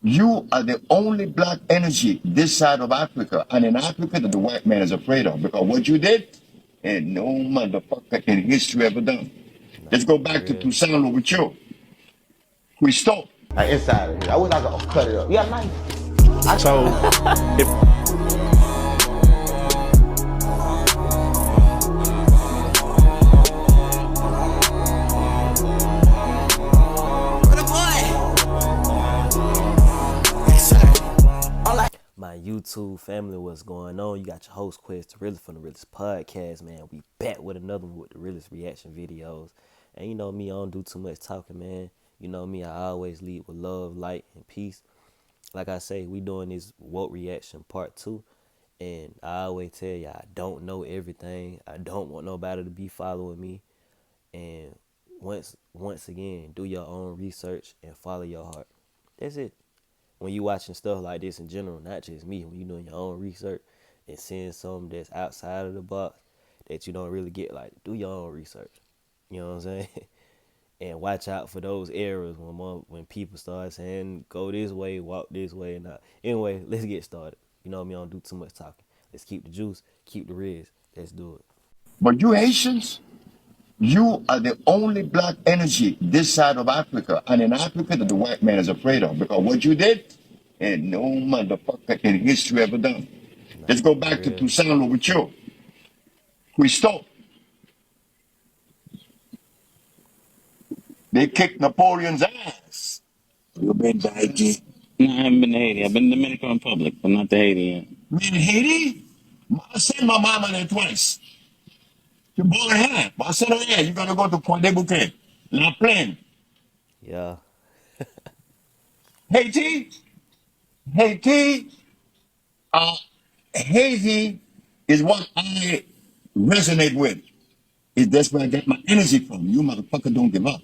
You are the only black energy this side of Africa, and in Africa that the white man is afraid of, because what you did, and no motherfucker in history ever done. Nah, Let's go for back to real. Toussaint Louverture. Christophe. Inside of here. I wish I could cut it up. You got a knife? So if My YouTube family, what's going on? You got your host Quest, the Realest from the Realest Podcast, man. We back with another one with the Realest reaction videos. And you know me, I don't do too much talking, man. You know me, I always lead with love, light, and peace. Like I say, we doing this woke reaction part 2. And I always tell you, I don't know everything. I don't want nobody to be following me. And once again, do your own research and follow your heart. That's it. When you watching stuff like this in general, not just me, when you doing your own research and seeing something that's outside of the box that you don't really get, like, do your own research. You know what I'm saying? And watch out for those errors when people start saying go this way, walk this way, and not. Anyway, let's get started. You know me, I don't do too much talking. Let's keep the juice, keep the reds. Let's do it. But you Haitians, you are the only black energy this side of Africa, and in Africa that the white man is afraid of, because what you did, and no motherfucker in history ever done. Nah, Let's go for back to real. Toussaint Louverture. Christophe. They kicked Napoleon's ass. You've been to Haiti? No, I haven't been to Haiti. I've been to Dominican Republic, but not to Haiti yet. Man, Haiti? I sent my mama there twice. She born here. But I said, oh yeah, you gotta go to Pointe de Bouquet. La Plaine. Yeah. Haiti? Haiti, Haiti is what I resonate with. That's where I get my energy from. You motherfucker don't give up.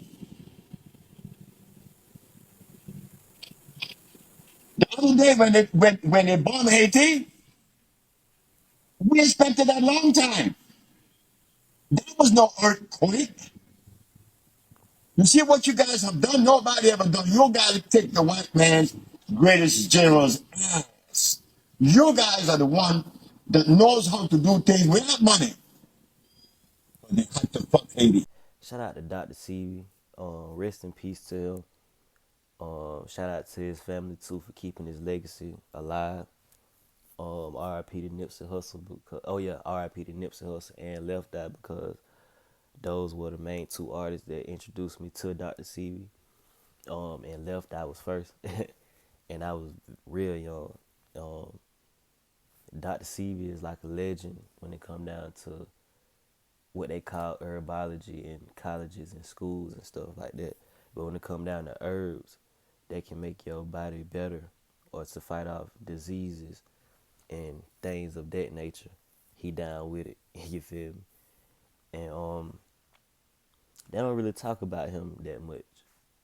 The other day when they bombed Haiti, we expected that long time. There was no earthquake. You see what you guys have done? Nobody ever done. You guys take the white man's greatest general's ass. You guys are the one that knows how to do things without money. But they had to fuck Haiti. Shout out to Dr. Sebi. Rest in peace to him. Shout out to his family too for keeping his legacy alive. R.I.P. to Nipsey Hussle R.I.P. to Nipsey Hussle and Left Eye, because those were the main two artists that introduced me to Dr. Sebi. And Left Eye was first, and I was real young. Dr. Sebi is like a legend when it come down to what they call herbology in colleges and schools and stuff like that. But when it come down to herbs, they can make your body better or to fight off diseases and things of that nature. He down with it. You feel me? And they don't really talk about him that much.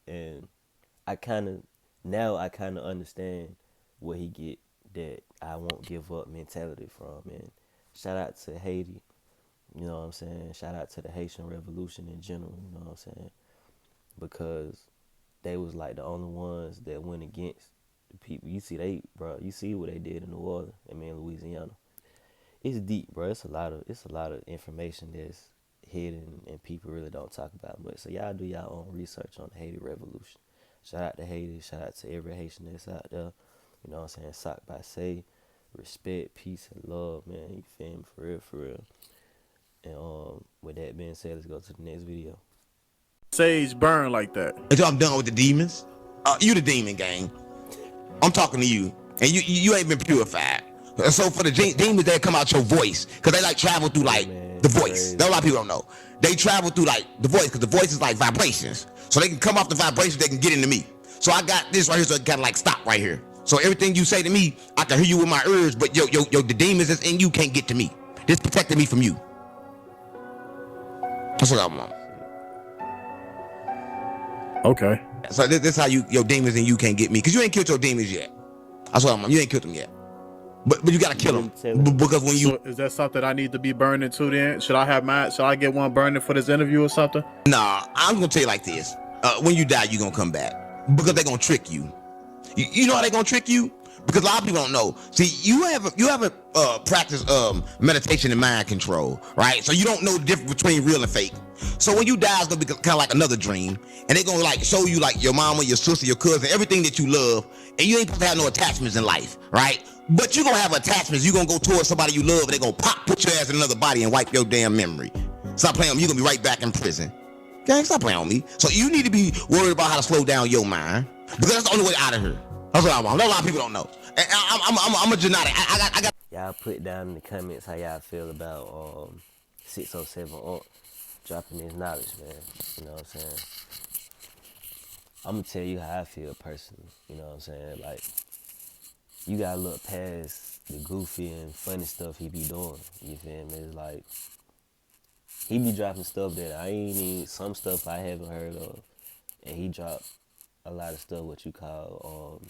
And I kind of understand where he get that I won't give up mentality from. And shout out to Haiti. You know what I'm saying? Shout out to the Haitian Revolution in general. You know what I'm saying? Because they was like the only ones that went against the people. You see what they did in New Orleans. Louisiana. It's deep, bro. It's a lot of information that's hidden and people really don't talk about much. So y'all do y'all own research on the Haiti Revolution. Shout out to Haiti. Shout out to every Haitian that's out there. You know what I'm saying? Sock by say, respect, peace, and love, man. You feel me? For real, for real. And with that being said, let's go to the next video. sage burn like that. Until I'm done with the demons. You the demon gang. I'm talking to you. And you ain't been purified. So for the demons that come out your voice, because they like travel through like the voice. That a lot of people don't know. They travel through like the voice, because the voice is like vibrations. So they can come off the vibrations, they can get into me. So I got this right here, so it kind of like stop right here. So everything you say to me, I can hear you with my ears, but the demons that's in you can't get to me. This protected me from you. That's what I want. Okay. So this how your demons in you can't get me, because you ain't killed your demons yet. That's what I want. You ain't killed them yet. But you gotta kill them, because when you. So is that something I need to be burning too? Then should I get one burning for this interview or something? Nah, I'm gonna tell you like this. When you die, you gonna come back, because they're gonna trick you. You know how they gonna trick you? Because a lot of people don't know. See, you haven't practiced meditation and mind control, right? So you don't know the difference between real and fake. So when you die, it's gonna be kind of like another dream, and they're gonna like show you like your mama, your sister, your cousin, everything that you love, and you ain't supposed to have no attachments in life, right? But you're gonna have attachments. You're gonna go towards somebody you love, and they're gonna put your ass in another body and wipe your damn memory. Stop playing with me, you're gonna be right back in prison. Gang, stop playing with me. So you need to be worried about how to slow down your mind, because that's the only way out of here. That's what I want. A lot of people don't know. And I'm a genetic. I got. Y'all put down in the comments how y'all feel about 607 dropping his knowledge, man. You know what I'm saying? I'm gonna tell you how I feel personally. You know what I'm saying? Like, you gotta look past the goofy and funny stuff he be doing. You feel me? It's like, he be dropping stuff that I ain't even, some stuff I haven't heard of. And he dropped a lot of stuff what you call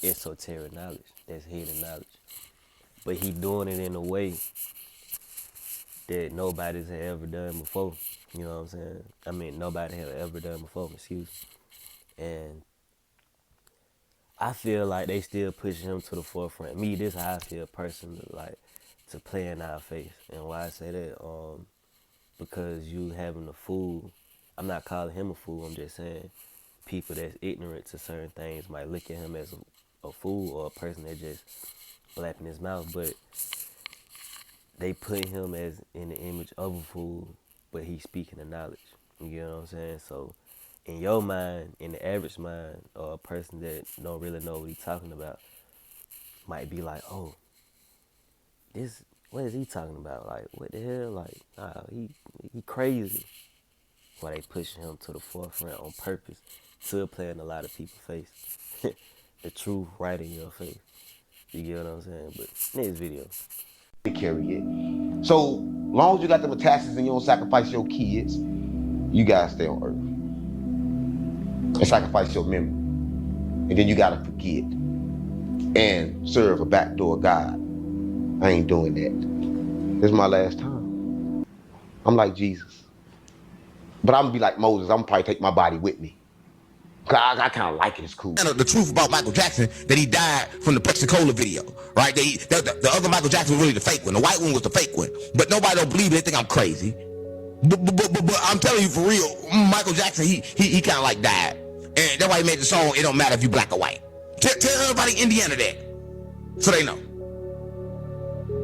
esoteric knowledge. That's hidden knowledge. But he doing it in a way that nobody's ever done before. You know what I'm saying? I mean, nobody had ever done before, excuse me. And I feel like they still pushing him to the forefront. Me, this is how I feel personally, like, to play in our face. And why I say that, because you having a fool. I'm not calling him a fool, I'm just saying people that's ignorant to certain things might look at him as a fool or a person that just flapping his mouth, but they put him as in the image of a fool, but he's speaking the knowledge. You know what I'm saying? So in your mind, in the average mind, or a person that don't really know what he's talking about, might be like, oh, this, what is he talking about? Like, what the hell? Like, nah, he crazy. Why they pushing him to the forefront on purpose to play in a lot of people's face. The truth right in your face. You get what I'm saying? But next video. Carry it. So long as you got them attachments and you don't sacrifice your kids, you gotta stay on earth and sacrifice your memory. And then you gotta forget and serve a backdoor God. I ain't doing that. This is my last time. I'm like Jesus. But I'm gonna be like Moses. I'm gonna probably take my body with me. I kind of like it. It's cool. And the truth about Michael Jackson, that he died from the Pepsi Cola video, right? The other Michael Jackson was really the fake one. The white one was the fake one. But nobody don't believe it. They think I'm crazy. But I'm telling you for real, Michael Jackson, he kind of like died. And that's why he made the song, It Don't Matter If You Black or White. Tell everybody in Indiana that, so they know.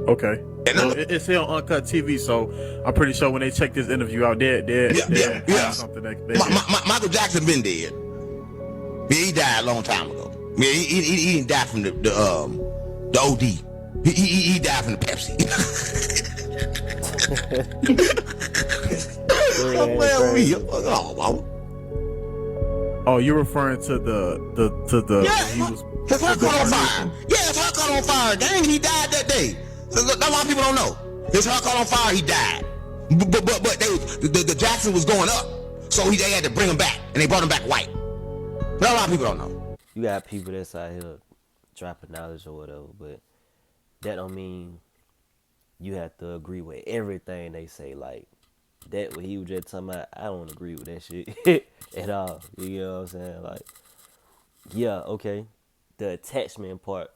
Okay. It's here on Uncut TV, so I'm pretty sure when they check this interview out, yeah. Something that Michael Jackson been dead. Yeah, he died a long time ago. Yeah, he didn't die from the OD. He died from the Pepsi. Oh, you're referring to the yeah, he was his heart caught on fire. Yeah, his heart caught on fire. Dang, he died that day. That's a lot of people don't know. His heart caught on fire. He died. But the Jackson was going up, so they had to bring him back, and they brought him back white. But a lot of people don't know. You got people that's out here dropping knowledge or whatever, but that don't mean you have to agree with everything they say. Like, that what he was just talking about, I don't agree with that shit at all. You know what I'm saying? Like, yeah, okay, the attachment part,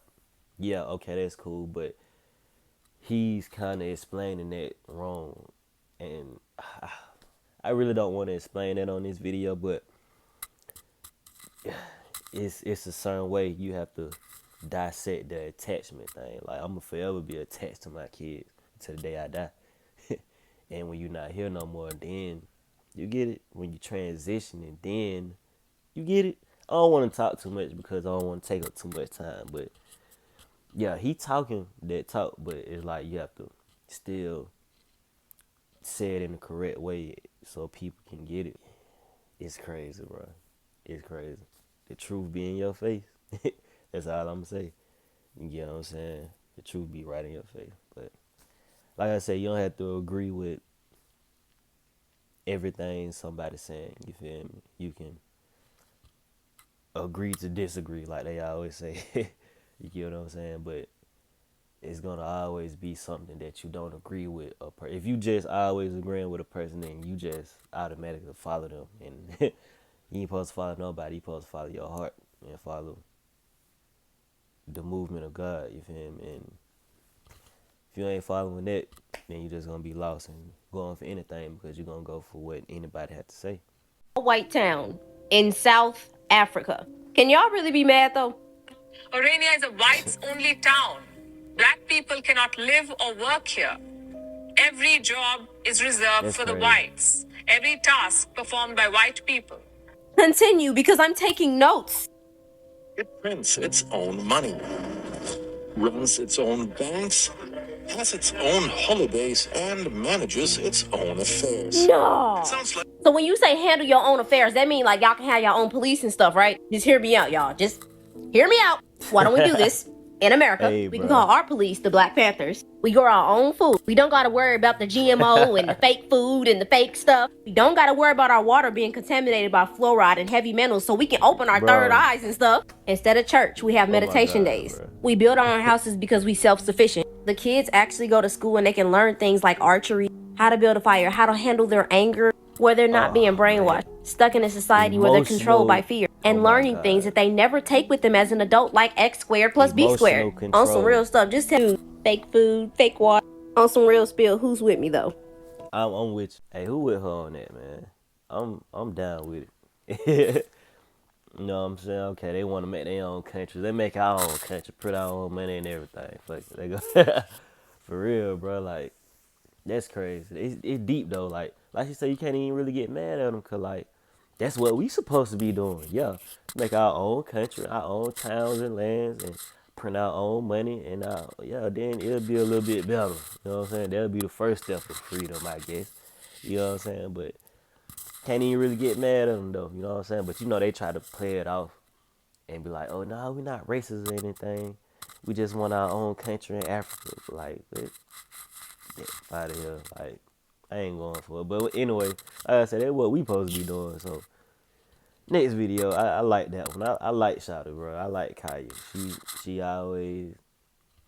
yeah, okay, that's cool, but he's kind of explaining that wrong, and I really don't want to explain that on this video, but it's a certain way you have to dissect the attachment thing. Like, I'm gonna forever be attached to my kids until the day I die. And when you're not here no more, then you get it. When you transition, and then you get it. I don't want to talk too much because I don't want to take up too much time. But yeah, he talking that talk, but it's like you have to still say it in the correct way so people can get it. It's crazy, bro. It's crazy. The truth be in your face. That's all I'm gonna say. You get what I'm saying? The truth be right in your face. But like I said, you don't have to agree with everything somebody's saying. You feel me? You can agree to disagree, like they always say. You get what I'm saying? But it's gonna always be something that you don't agree with. If you just always agreeing with a person, then you just automatically follow them. And you ain't supposed to follow nobody. You supposed to follow your heart and follow the movement of God. You feel me? And if you ain't following that, then you just gonna be lost and going for anything because you're gonna go for what anybody had to say. White town in South Africa. Can y'all really be mad though? Orania is a whites-only town. Black people cannot live or work here. Every job is reserved That's for the crazy. whites. Every task performed by white people. Continue because I'm taking notes. It prints its own money, runs its own banks, has its own holidays, and manages its own affairs. No. Sounds like So when you say handle your own affairs, that mean like y'all can have your own police and stuff, right? Just hear me out, y'all. Just hear me out. Why don't we do this? In America, Hey, we can bro. call our police the Black Panthers. We grow our own food. We don't gotta worry about the GMO and the fake food and the fake stuff. We don't gotta worry about our water being contaminated by fluoride and heavy metals, so we can open our Bro. third eyes and stuff. Instead of church, we have my meditation God, days. bro. We build our own houses because we self-sufficient. The kids actually go to school and they can learn things like archery, how to build a fire, how to handle their anger, where they're not being brainwashed, stuck in a society where they're controlled by fear, and Oh my learning God. things that they never take with them as an adult, like X squared plus B squared. Emotional On some control. real stuff, just tell you, fake food, fake water. On some real spill, who's with me though? I'm with you. Hey, who with her on that, man? I'm down with it. You know what I'm saying? Okay, they want to make their own country. They make our own country, put our own money and everything. Fuck it. They go for real, bro. Like that's crazy. It's deep though. Like you said, you can't even really get mad at them because like that's what we supposed to be doing. Yeah, make our own country, our own towns and lands, and print our own money. And yeah, then it'll be a little bit better. You know what I'm saying? That'll be the first step of freedom, I guess. You know what I'm saying? But can't even really get mad at them though. You know what I'm saying? But you know they try to play it off and be like, oh no, we're not racist or anything. We just want our own country in Africa. Like, get out of here. Like, I ain't going for it. But anyway, like I said, that's what we supposed to be doing. So next video, I like that one. I like Shawty, bro. I like Kaya. She always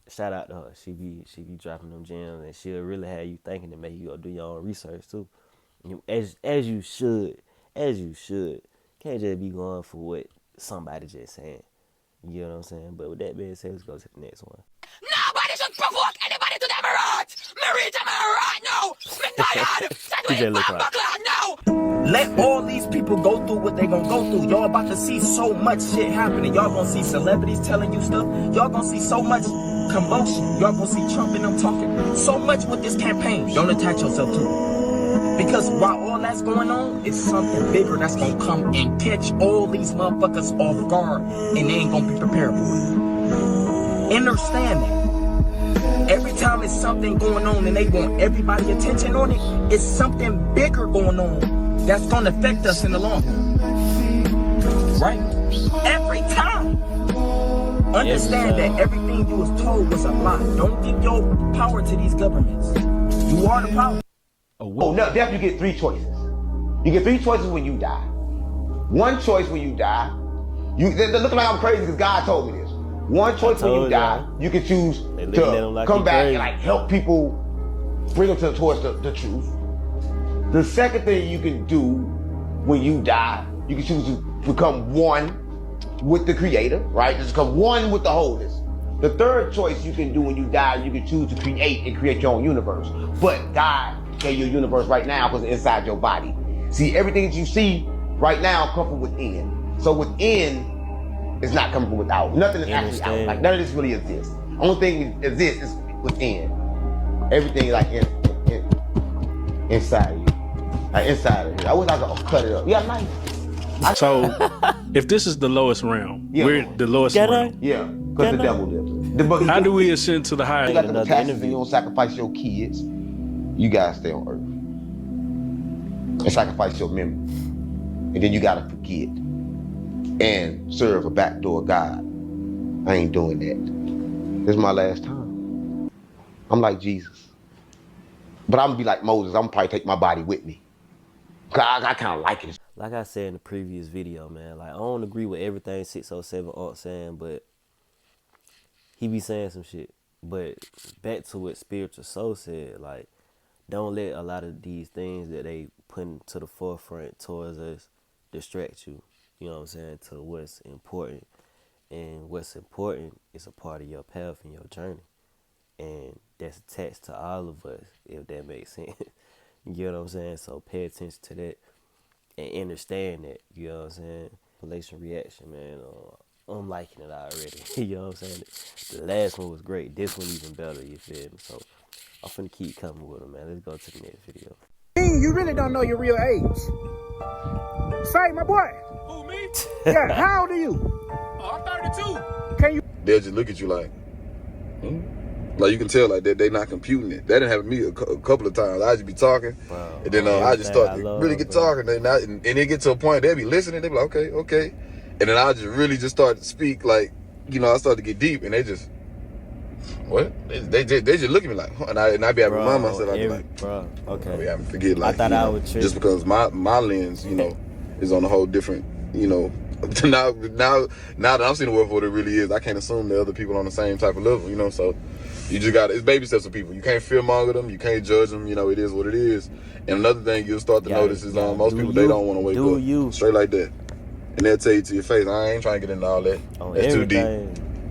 shout out to her. She be dropping them gems and she'll really have you thinking to make you go do your own research too. As you should. Can't just be going for what somebody just saying. You know what I'm saying? But with that being said, let's go to the next one. Nobody should provoke anybody to them right. Me reach them right now. Me tired. That DJ way look from right. now. Let all these people go through what they gonna go through. Y'all about to see so much shit happening. Y'all gonna see celebrities telling you stuff. Y'all gonna see so much commotion. Y'all gonna see Trump and them talking so much with this campaign. Don't attach yourself to it. Because while all that's going on, it's something bigger that's gonna come and catch all these motherfuckers off guard, and they ain't gonna be prepared for it. Understand that. Every time it's something going on and they want everybody's attention on it, it's something bigger going on that's gonna affect us in the long run. Right? Every time. Understand that everything you was told was a lie. Don't give your power to these governments. You are the power. Oh, no, definitely you get three choices. You get three choices when you die. One choice when you die, they're looking like I'm crazy because God told me this. One choice when you die, you can choose to like come back crazy. and like help people, bring them towards the truth. The second thing you can do when you die, you can choose to become one with the Creator, right? Just become one with the wholeness. The third choice you can do when you die, you can choose to create and create your own universe. But God gave you a universe right now because it's inside your body. See, everything that you see right now come from within. So within is not coming from without. Nothing is actually out. Like none of this really exists. Only thing that exists is within. Everything is like inside of you. Like inside of you. I wish I could cut it up. Yeah, nice. So, if this is the lowest realm, we're the lowest realm. Yeah, because the devil lives. How do we ascend to the higher? You got the attachments and you don't sacrifice your kids. You gotta stay on earth and sacrifice your memory. And then you gotta forget and serve a backdoor God. I ain't doing that. This is my last time. I'm like Jesus. But I'm gonna be like Moses. I'm gonna probably take my body with me. I kind of like it. Like I said in the previous video, man, like I don't agree with everything 607 Art saying, but he be saying some shit. But back to what Spiritual Soul said, like, don't let a lot of these things that they put to the forefront towards us distract you. You know what I'm saying? To what's important. And what's important is a part of your path and your journey. And that's attached to all of us, if that makes sense. You get what I'm saying? So pay attention to that and understand that. You know what I'm saying? Relation reaction, man. I'm liking it already. You know what I'm saying? The last one was great. This one even better, you feel me? So I'm finna keep coming with them, man. Let's go to the next video. You really don't know your real age. Say, my boy. Who, me? Yeah, how old are you? Oh, I'm 32. Can you? They'll just look at you like, like you can tell like that they not computing it. That didn't happen to me a couple of times. I just be talking, and then I just start to really get talking, and it get to a point they'll be listening. They be like, okay, and then I just really just start to speak like, you know, I start to get deep, and they just. What? They just look at me like, huh? and I be able to remind myself. I be like, bro, okay. I be having to forget, like, I thought I would just because my lens, you know, is on a whole different, you know. Now that I'm seeing the world for what it really is, I can't assume that other people on the same type of level, you know. So you just got it's baby steps with people. You can't fearmonger them. You can't judge them. You know, it is what it is. And another thing you'll start to notice is most people they don't want to wake up straight like that, and they'll tell you to your face, I ain't trying to get into all that. That's too deep.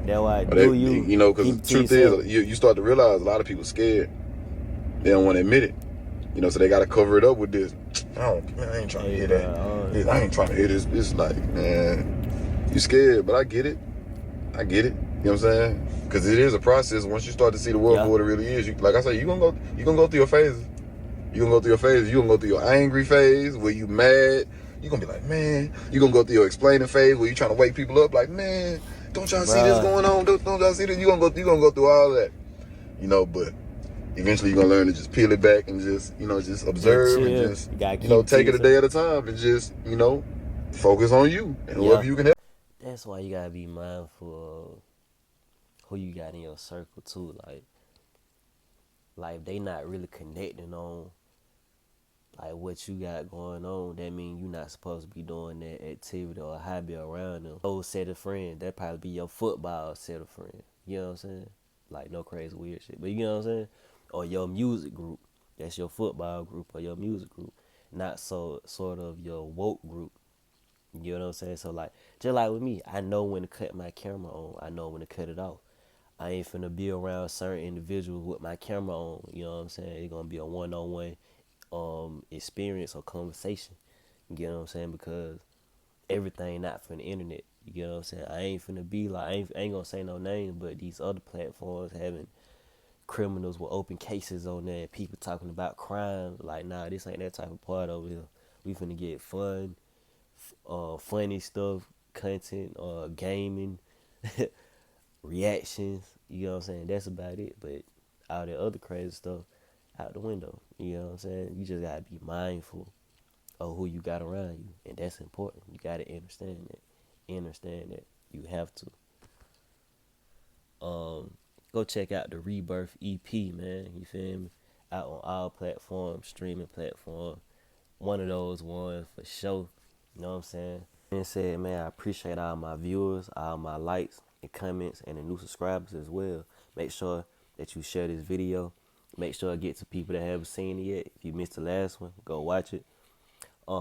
That's why you know, because the truth is, you start to realize a lot of people scared. They don't want to admit it. You know, so they got to cover it up with this. I ain't trying to hear that. I ain't trying to hear this. It's like, man, you scared, but I get it. You know what I'm saying? Because it is a process. Once you start to see the world for what it really is, like I say, you gonna go through your phases. You gonna go through your angry phase where you mad. You gonna be like, man. You gonna go through your explaining phase where you trying to wake people up. Like, man, don't y'all see this going on? Don't y'all see this? You gonna go through all that. You know, but eventually you're gonna learn to just peel it back and just, you know, just observe and just, you know, take it a day at a time and just, you know, focus on you and whoever you can help. That's why you gotta be mindful of who you got in your circle too. Like if they not really connecting on like what you got going on, that mean you not supposed to be doing that activity or hobby around them. Old set of friends, that probably be your football set of friends. You know what I'm saying? Like no crazy weird shit, but you know what I'm saying? Or your music group, that's your football group or your music group, not so sort of your woke group. You know what I'm saying? So like, just like with me, I know when to cut my camera on. I know when to cut it off. I ain't finna be around certain individuals with my camera on. You know what I'm saying? It's gonna be a one-on-one experience or conversation. You know what I'm saying? Because everything not from the internet. You know what I'm saying? I ain't finna be like, I ain't gonna say no names, but these other platforms having criminals with open cases on there and people talking about crime. Like, nah, this ain't that type of part over here. We finna get fun, funny stuff, content, gaming, reactions. You know what I'm saying? That's about it. But all that other crazy stuff out the window. You know what I'm saying? You just gotta be mindful of who you got around you, and that's important. You gotta understand that. You have to. Go check out the Rebirth EP, man. You feel me? Out on all platforms, streaming platforms. One of those ones for sure. You know what I'm saying? And said, man, I appreciate all my viewers, all my likes and comments, and the new subscribers as well. Make sure that you share this video. Make sure it gets to people that haven't seen it yet. If you missed the last one, go watch it.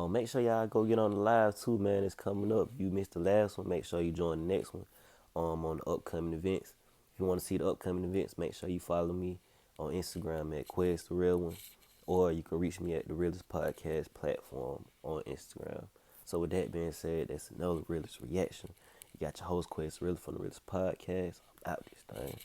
Make sure y'all go get on the live too, man. It's coming up. If you missed the last one, make sure you join the next one on the upcoming events. If you want to see the upcoming events, make sure you follow me on Instagram at Quez the Real One, or you can reach me at the Realest Podcast platform on Instagram. So with that being said, that's another Realest Reaction. You got your host Quez the Real from the Realest Podcast. I'm out this thing.